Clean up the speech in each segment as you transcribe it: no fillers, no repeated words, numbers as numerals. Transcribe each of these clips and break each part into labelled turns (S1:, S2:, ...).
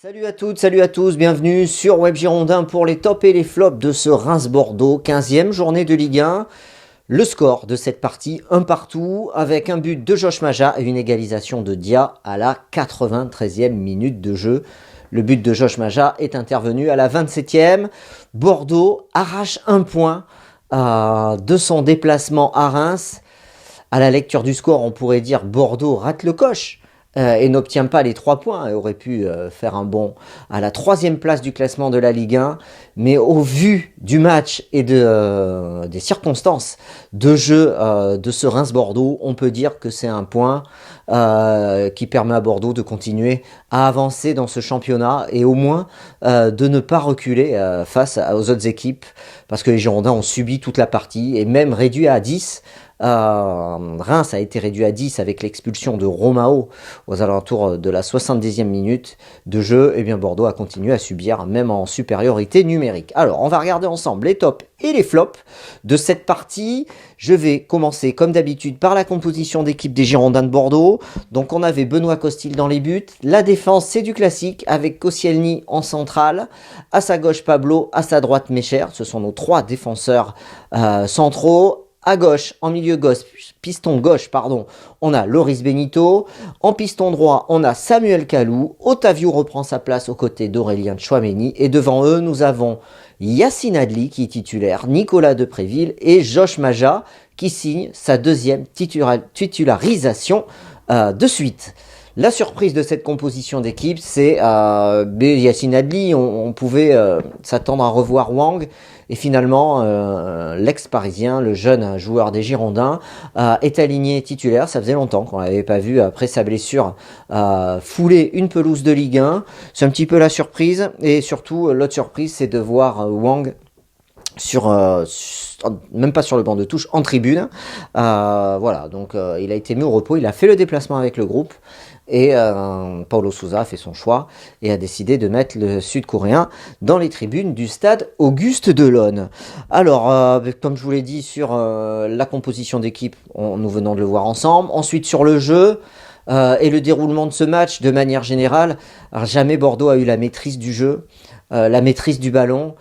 S1: Salut à toutes, salut à tous, bienvenue sur Web Girondin pour les tops et les flops de ce Reims-Bordeaux, 15e journée de Ligue 1. Le score de cette partie, un partout, avec un but de Josh Maja et une égalisation de Dia à la 93e minute de jeu. Le but de Josh Maja est intervenu à la 27e. Bordeaux arrache un point de son déplacement à Reims. À la lecture du score, on pourrait dire Bordeaux rate le coche. Et n'obtient pas les 3 points et aurait pu faire un bond à la 3e place du classement de la Ligue 1. Mais au vu du match et des circonstances de jeu de ce Reims-Bordeaux, on peut dire que c'est un point qui permet à Bordeaux de continuer à avancer dans ce championnat et au moins de ne pas reculer face aux autres équipes, parce que les Girondins ont subi toute la partie et même réduit à 10. Reims a été réduit à 10 avec l'expulsion de Romao aux alentours de la 70e minute de jeu. Et bien Bordeaux a continué à subir, même en supériorité numérique. Alors on va regarder ensemble les tops et les flops de cette partie. Je vais commencer comme d'habitude par la composition d'équipe des Girondins de Bordeaux. Donc on avait Benoît Costil dans les buts. La défense, c'est du classique avec Koscielny en centrale. À sa gauche Pablo, à sa droite Mecher. Ce sont nos 3 défenseurs centraux. À gauche, en milieu gauche, on a Loris Benito. En piston droit, on a Samuel Kalou. Otavio reprend sa place aux côtés d'Aurélien Tchouaméni. Et devant eux, nous avons Yacine Adli qui est titulaire, Nicolas Depréville et Josh Maja qui signe sa 2e titularisation de suite. La surprise de cette composition d'équipe, c'est Yacine Adli. On pouvait s'attendre à revoir Wang. Et finalement, l'ex-parisien, le jeune joueur des Girondins, est aligné titulaire. Ça faisait longtemps qu'on ne l'avait pas vu, après sa blessure, fouler une pelouse de Ligue 1. C'est un petit peu la surprise. Et surtout, l'autre surprise, c'est de voir Wang même pas sur le banc de touche, en tribune. Voilà, donc il a été mis au repos. Il a fait le déplacement avec le groupe. Et Paulo Sousa a fait son choix et a décidé de mettre le Sud-Coréen dans les tribunes du stade Auguste Delaune. Alors, comme je vous l'ai dit sur la composition d'équipe, nous venons de le voir ensemble. Ensuite, sur le jeu et le déroulement de ce match, de manière générale, alors, jamais Bordeaux a eu la maîtrise du jeu, la maîtrise du ballon,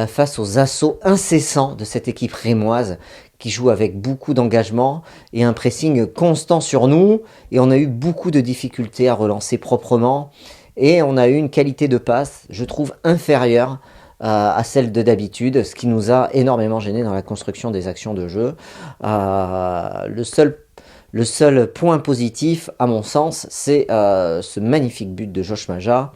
S1: face aux assauts incessants de cette équipe rémoise qui joue avec beaucoup d'engagement et un pressing constant sur nous. Et on a eu beaucoup de difficultés à relancer proprement. Et on a eu une qualité de passe, je trouve, inférieure à celle de d'habitude, ce qui nous a énormément gêné dans la construction des actions de jeu. Le seul point positif, à mon sens, c'est ce magnifique but de Josh Maja.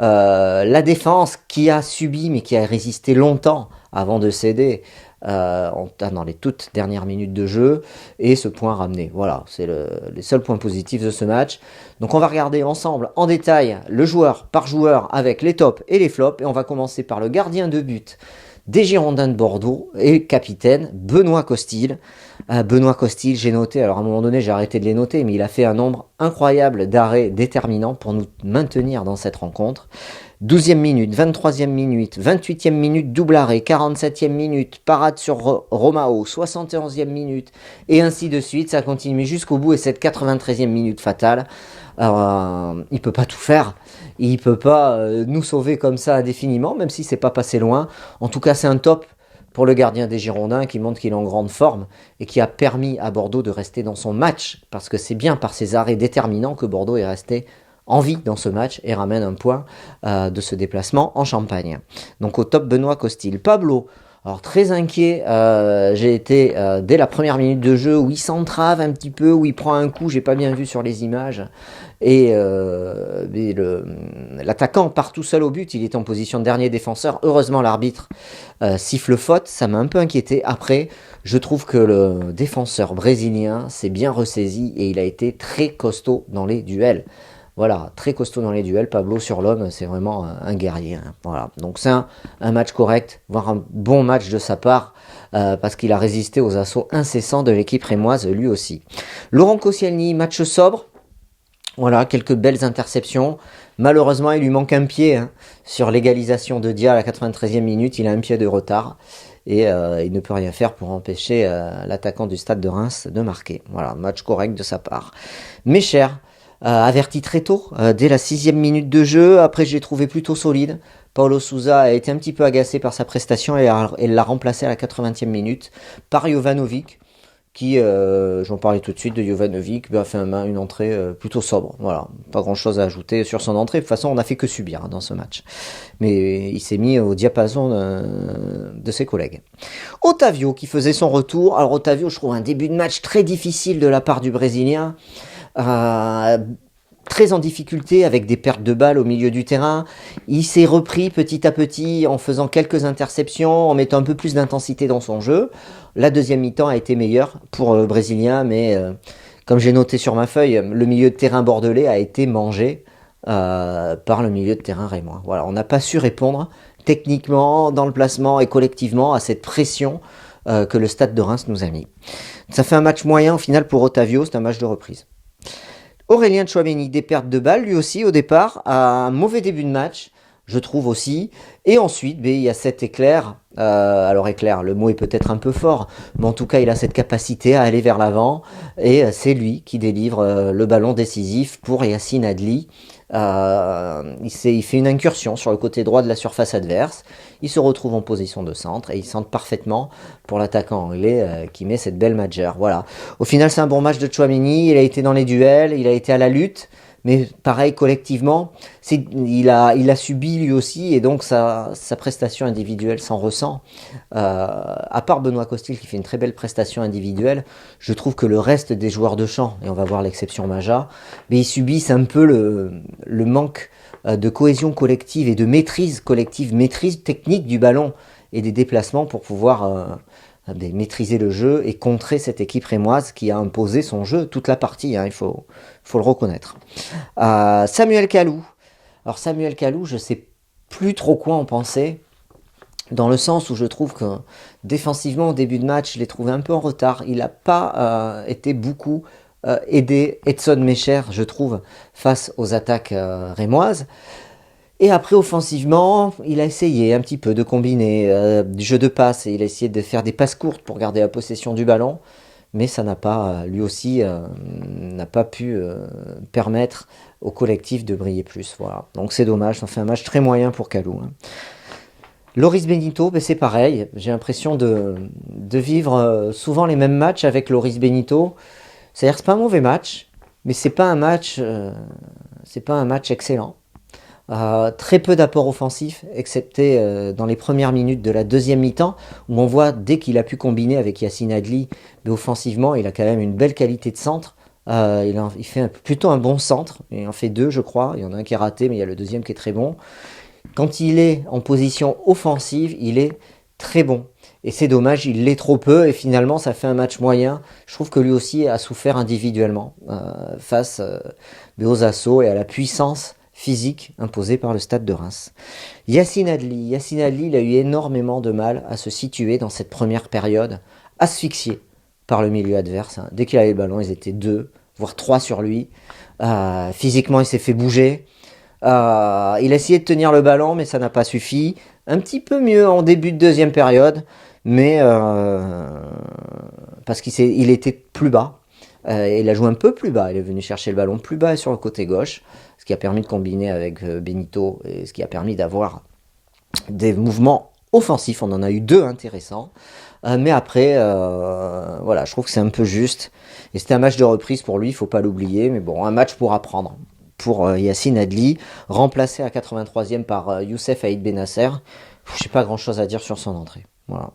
S1: La défense qui a subi, mais qui a résisté longtemps avant de céder, dans les toutes dernières minutes de jeu, et ce point ramené. Voilà, c'est les seuls points positifs de ce match. Donc on va regarder ensemble en détail le joueur par joueur avec les tops et les flops, et on va commencer par le gardien de but des Girondins de Bordeaux et capitaine Benoît Costil. Benoît Costil, j'ai noté, alors à un moment donné j'ai arrêté de les noter, mais il a fait un nombre incroyable d'arrêts déterminants pour nous maintenir dans cette rencontre. 12e minute, 23e minute, 28e minute, double arrêt, 47e minute, parade sur Romao, 71e minute, et ainsi de suite, ça continue jusqu'au bout, et cette 93e minute fatale. Alors, il peut pas tout faire, il peut pas nous sauver comme ça indéfiniment, même si c'est pas passé loin. En tout cas, c'est un top pour le gardien des Girondins qui montre qu'il est en grande forme et qui a permis à Bordeaux de rester dans son match, parce que c'est bien par ses arrêts déterminants que Bordeaux est resté en vie dans ce match et ramène un point de ce déplacement en Champagne. Donc au top, Benoît Costil. Pablo, alors très inquiet, j'ai été dès la première minute de jeu où il s'entrave un petit peu, où il prend un coup, j'ai pas bien vu sur les images, et l'attaquant part tout seul au but, il est en position de dernier défenseur. Heureusement l'arbitre siffle faute, ça m'a un peu inquiété. Après, je trouve que le défenseur brésilien s'est bien ressaisi et il a été très costaud dans les duels. Voilà, très costaud dans les duels. Pablo sur l'homme, c'est vraiment un guerrier. Hein. Voilà, donc c'est un match correct, voire un bon match de sa part, parce qu'il a résisté aux assauts incessants de l'équipe rémoise lui aussi. Laurent Koscielny, match sobre. Voilà, quelques belles interceptions. Malheureusement, il lui manque un pied sur l'égalisation de Dia à la 93e minute. Il a un pied de retard. Et il ne peut rien faire pour empêcher l'attaquant du Stade de Reims de marquer. Voilà, match correct de sa part. Mes chers, averti très tôt, dès la 6e minute de jeu. Après, je l'ai trouvé plutôt solide. Paulo Sousa a été un petit peu agacé par sa prestation et l'a remplacé à la 80e minute par Jovanovic, qui, j'en parlais tout de suite de Jovanovic, a fait une entrée plutôt sobre. Voilà, pas grand-chose à ajouter sur son entrée. De toute façon, on n'a fait que subir dans ce match. Mais il s'est mis au diapason de ses collègues. Otavio qui faisait son retour. Alors Otavio, je trouve un début de match très difficile de la part du Brésilien. Très en difficulté avec des pertes de balles au milieu du terrain. Il s'est repris petit à petit en faisant quelques interceptions, en mettant un peu plus d'intensité dans son jeu. La deuxième mi-temps a été meilleure pour le Brésilien, mais comme j'ai noté sur ma feuille, le milieu de terrain bordelais a été mangé par le milieu de terrain rémois. Voilà, on n'a pas su répondre techniquement, dans le placement et collectivement à cette pression que le Stade de Reims nous a mis. Ça fait un match moyen au final pour Otavio, c'est un match de reprise. Aurélien Tchouaméni, des pertes de balles, lui aussi au départ, a un mauvais début de match, je trouve aussi. Et ensuite, il y a cet éclair. Alors éclair, le mot est peut-être un peu fort, mais en tout cas, il a cette capacité à aller vers l'avant. Et c'est lui qui délivre le ballon décisif pour Yacine Adli. Il fait une incursion sur le côté droit de la surface adverse. Il se retrouve en position de centre et il centre parfaitement pour l'attaquant anglais qui met cette belle majeur. Voilà. Au final, c'est un bon match de Tchouaméni. Il a été dans les duels, il a été à la lutte. Mais pareil, collectivement, il a subi lui aussi, et donc sa prestation individuelle s'en ressent. À part Benoît Costil qui fait une très belle prestation individuelle, je trouve que le reste des joueurs de champ, et on va voir l'exception Maja, mais ils subissent un peu le manque de cohésion collective et de maîtrise collective, maîtrise technique du ballon et des déplacements pour pouvoir maîtriser le jeu et contrer cette équipe rémoise qui a imposé son jeu toute la partie, il faut le reconnaître. Samuel Kalou. Alors Samuel Kalou, je sais plus trop quoi en penser, dans le sens où je trouve que défensivement au début de match, je l'ai trouvé un peu en retard. Il n'a pas été beaucoup aidé Edson Mecher, je trouve, face aux attaques rémoises. Et après, offensivement, il a essayé un petit peu de combiner du jeu de passe et il a essayé de faire des passes courtes pour garder la possession du ballon. Mais ça n'a pas, lui aussi, n'a pas pu permettre au collectif de briller plus. Voilà. Donc c'est dommage, ça fait un match très moyen pour Kalou. Loris Benito, c'est pareil. J'ai l'impression de vivre souvent les mêmes matchs avec Loris Benito. C'est-à-dire que c'est pas un mauvais match, mais c'est pas un match excellent. Très peu d'apports offensifs, excepté dans les premières minutes de la deuxième mi-temps, où on voit dès qu'il a pu combiner avec Yacine Adli, mais offensivement, il a quand même une belle qualité de centre. Il fait plutôt un bon centre, il en fait deux, je crois. Il y en a un qui est raté, mais il y a le deuxième qui est très bon. Quand il est en position offensive, il est très bon. Et c'est dommage, il l'est trop peu, et finalement, ça fait un match moyen. Je trouve que lui aussi a souffert individuellement face aux assauts et à la puissance physique imposée par le Stade de Reims. Yacine Adli, il a eu énormément de mal à se situer dans cette première période, asphyxié par le milieu adverse. Dès qu'il avait le ballon, ils étaient 2, voire 3 sur lui. Physiquement, il s'est fait bouger. Il a essayé de tenir le ballon, mais ça n'a pas suffi. Un petit peu mieux en début de deuxième période, mais parce qu'il était plus bas. Il a joué un peu plus bas, il est venu chercher le ballon plus bas sur le côté gauche, ce qui a permis de combiner avec Benito et ce qui a permis d'avoir des mouvements offensifs. On en a eu 2 intéressants, mais après, voilà, je trouve que c'est un peu juste. Et c'était un match de reprise pour lui, il ne faut pas l'oublier, mais bon, un match pour apprendre. Pour Yacine Adli, remplacé à 83e par Youssef Aïd Benasser. Je n'ai pas grand chose à dire sur son entrée. Voilà.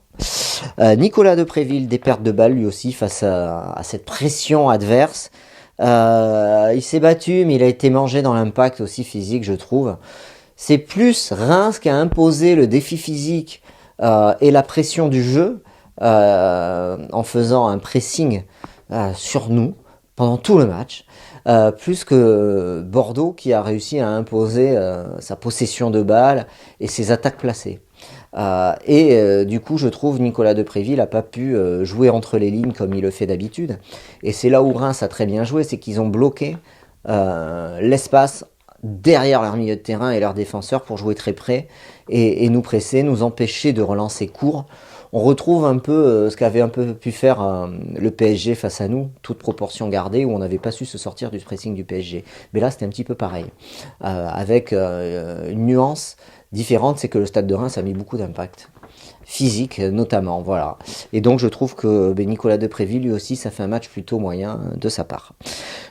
S1: Nicolas Depréville, des pertes de balles lui aussi face à cette pression adverse. Il s'est battu, mais il a été mangé dans l'impact aussi physique, je trouve. C'est plus Reims qui a imposé le défi physique et la pression du jeu en faisant un pressing sur nous pendant tout le match. Plus que Bordeaux qui a réussi à imposer sa possession de balles et ses attaques placées. Du coup, je trouve Nicolas Depréville n'a pas pu jouer entre les lignes comme il le fait d'habitude. Et c'est là où Reims a très bien joué, c'est qu'ils ont bloqué l'espace derrière leur milieu de terrain et leurs défenseurs pour jouer très près et nous presser, nous empêcher de relancer court. On retrouve un peu ce qu'avait un peu pu faire le PSG face à nous, toute proportion gardée, où on n'avait pas su se sortir du pressing du PSG. Mais là, c'était un petit peu pareil, avec une nuance différente, c'est que le Stade de Reims a mis beaucoup d'impact physique notamment, voilà. Et donc je trouve que Nicolas Depréville, lui aussi, ça fait un match plutôt moyen de sa part.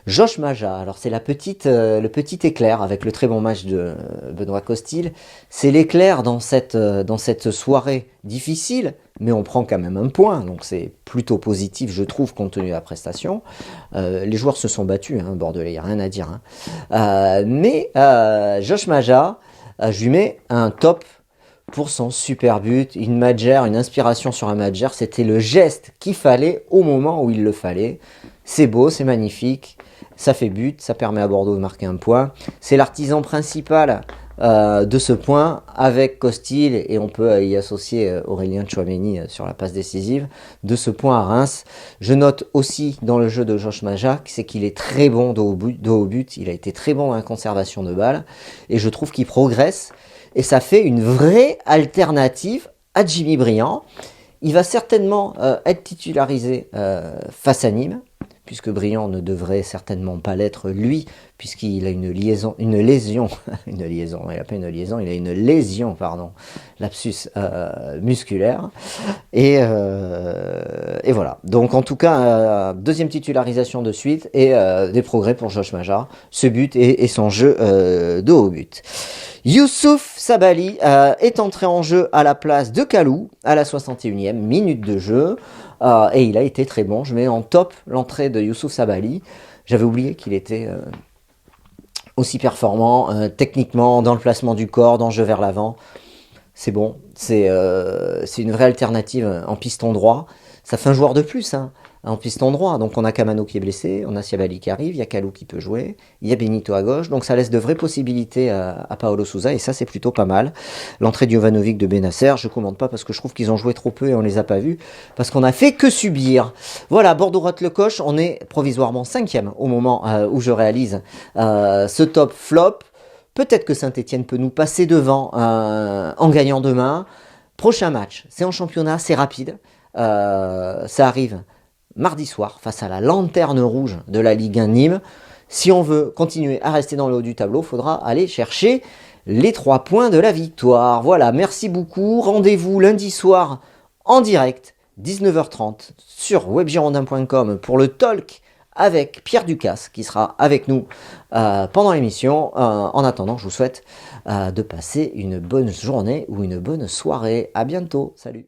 S1: Josh Maja, alors c'est le petit éclair avec le très bon match de Benoît Costil. C'est l'éclair dans cette soirée difficile, mais on prend quand même un point, donc c'est plutôt positif, je trouve, compte tenu de la prestation. Les joueurs se sont battus, hein, Bordelais, il n'y a rien à dire. Hein. Mais Josh Maja, je lui mets un top pour son super but, une inspiration sur un Madjer, c'était le geste qu'il fallait au moment où il le fallait. C'est beau, c'est magnifique, ça fait but, ça permet à Bordeaux de marquer un point. C'est l'artisan principal de ce point avec Costil, et on peut y associer Aurélien Tchouaméni sur la passe décisive, de ce point à Reims. Je note aussi dans le jeu de Josh Maja, c'est qu'il est très bon dos au but, il a été très bon dans la conservation de balles, et je trouve qu'il progresse. Et ça fait une vraie alternative à Jimmy Briand. Il va certainement être titularisé face à Nîmes, puisque Briand ne devrait certainement pas l'être lui, puisqu'il a une lésion, il a une lésion, pardon, lapsus musculaire, et voilà. Donc en tout cas, deuxième titularisation de suite, et des progrès pour Josh Maja, ce but et son jeu de haut but. Youssouf Sabaly est entré en jeu à la place de Kalou à la 61e minute de jeu, et il a été très bon. Je mets en top l'entrée de Youssouf Sabaly. J'avais oublié qu'il était aussi performant techniquement, dans le placement du corps, dans le jeu vers l'avant. C'est bon, c'est une vraie alternative en piston droit. Ça fait un joueur de plus, hein, en piston droit. Donc on a Kamano qui est blessé, on a Sabaly qui arrive, il y a Kalou qui peut jouer, il y a Benito à gauche. Donc ça laisse de vraies possibilités à Paolo Sousa, et ça c'est plutôt pas mal. L'entrée de Jovanovic, de Benasser, je ne commande pas parce que je trouve qu'ils ont joué trop peu et on les a pas vus, parce qu'on a fait que subir. Voilà, Bordeaux rate le coche, on est provisoirement 5e au moment où je réalise ce top flop. Peut-être que Saint-Etienne peut nous passer devant en gagnant demain. Prochain match, c'est en championnat, c'est rapide. Ça arrive mardi soir face à la lanterne rouge de la Ligue 1 Nîmes. Si on veut continuer à rester dans le haut du tableau, il faudra aller chercher les 3 points de la victoire. Voilà, merci beaucoup. Rendez-vous lundi soir en direct, 19h30, sur webgirondin.com pour le talk avec Pierre Ducasse qui sera avec nous pendant l'émission. En attendant, je vous souhaite de passer une bonne journée ou une bonne soirée. À bientôt. Salut.